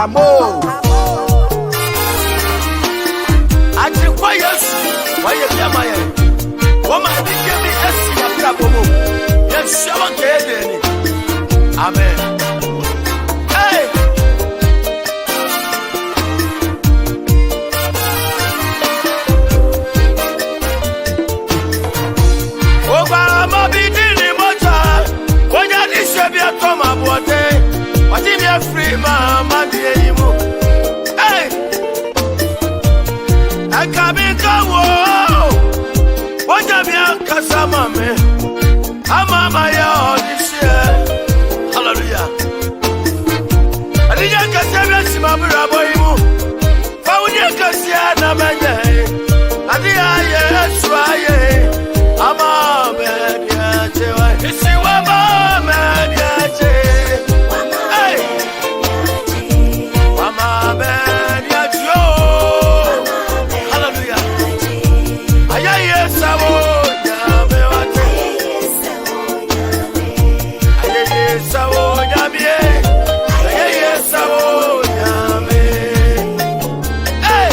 Amo. Ati kwa Yesu, kwa Yamaya. Woman, give me a siapo. Yes, Shaman Kayden. Amen. Hey. Obama bidini mocha. Konya ni shebia toma bote. Wati mi free mama die imu. Hey. Akabika wo. Waja mi akasama me. Amama ya odishe. Hallelujah. Adija kasebe simabura boyimu. Fawunya kasia na menye. Adia Yesu aye. Ama media chewa. Isi wama media che. Hey. Wama media cho. Hallelujah. Ayaye sabo nyame wate. Ayaye sabo nyame. Ayaye sabo nyame. Hey.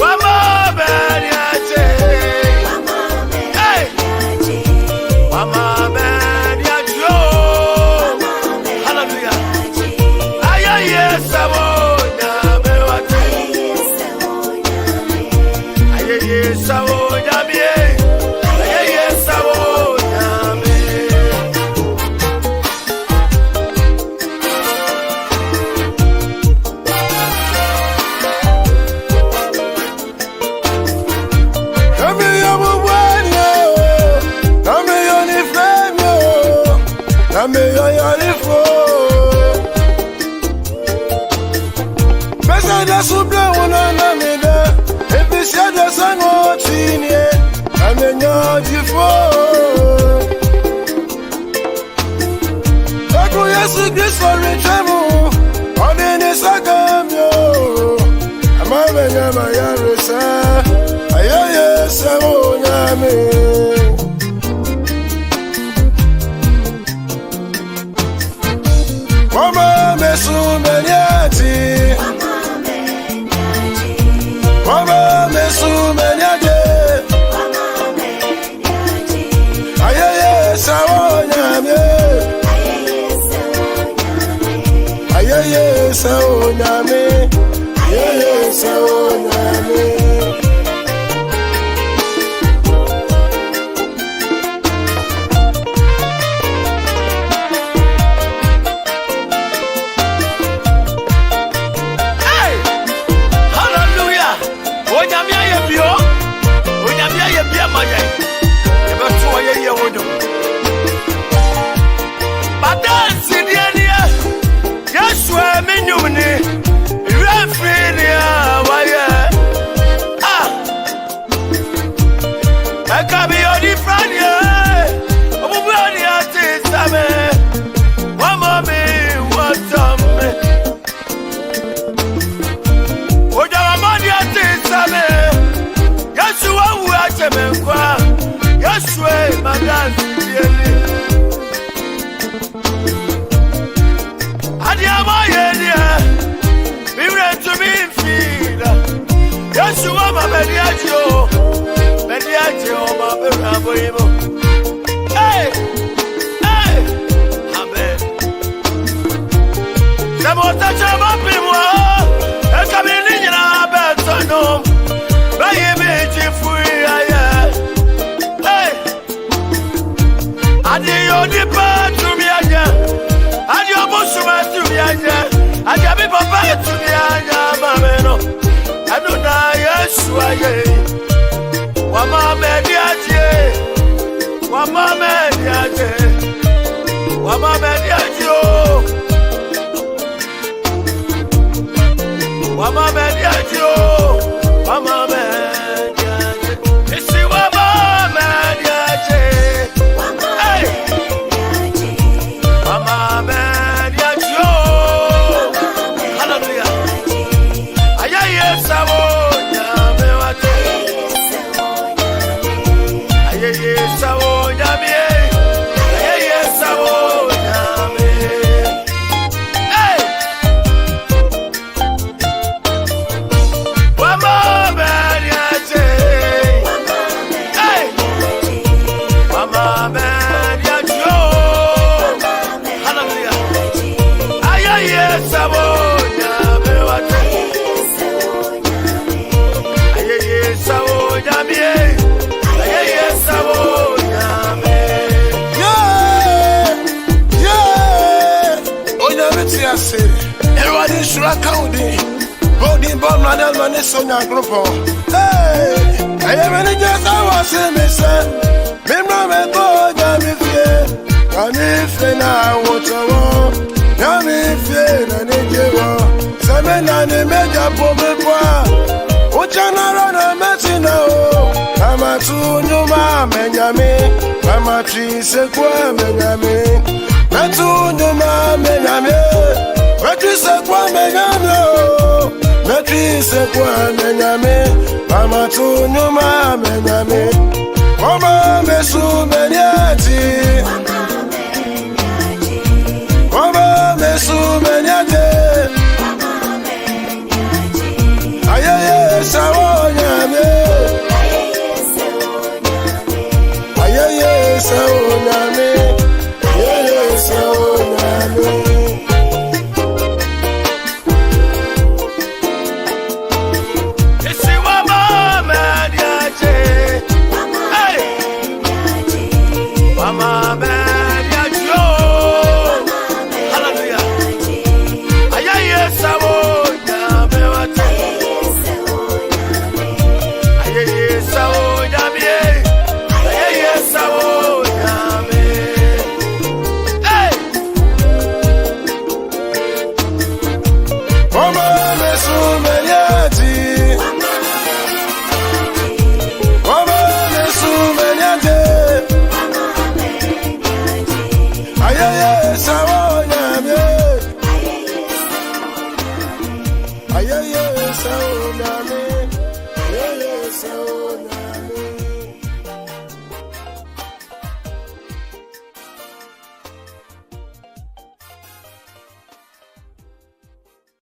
Wama media che. Hey. Wama media cho. Hallelujah. Ayaye sabo nyame wate. Ayaye sabo nyame. Ayaye sabo nyame. Nami yobu bwanyo, nami yoni flemyo, nami yoyarifo. Pesa da suble una nami de, ebisya da sango tinye, nami nyojifo. Taku Yesu Kristo richemu, odini sagamyo, amame nyama yarisa, ayaye sabo nyame. Wama mesu menyati, wama mesu menyade, ayaye sabo nyame, ayaye sabo nyame, ayaye sabo nyame. Hey! Hallelujah! Onyamia ye bio. Onyamia ye bia maye. Ye beto ye wodo. Badansi die nie. Yesu amenyumni. Refi ni awaye. Ah! Akabi odi franye. Obubu odi ati same. Wamami watame. Ojawamani ati same. Yesu wawu achemenkwa. Yesu madansi dieli. Adi amaye dia. Mimre to me fida. Yesu wama mediajo. Mediajo ma berabo imo. Hey! Hey! Amen. Semota chama pimwa. Ekamini nyina betono. Baye meji fui aya. Hey! Adi yodi pa tumi anya. Adi obosuma tumi anya. Adi abi papa tumi anya mameno. Aduna Yesu aye. Wama mediaje. Wama mediaje. Wama mediaje. Wama mediaje. Wama mediaje. Isi wama mediaje. Hey! Wama mediaje. Hallelujah. Ayaye sabo nyame wate. Ayaye sabo nyame. Ayaye sabo nyame. Body bomb na del mani sonya grupo. Hey, I am in just I was in me say. Me no me go ja mi fie. Na mi fie na wocho. Na mi fie na ne jewo. Se me na ne meja po me kwa. Ucha na na metina o. Kama tu nyuma menyame. Kama tri se kwa menyame. Metu nyuma menyame. Metri se kwa menyame o. Metri se kwa menyame. Kama tu nyuma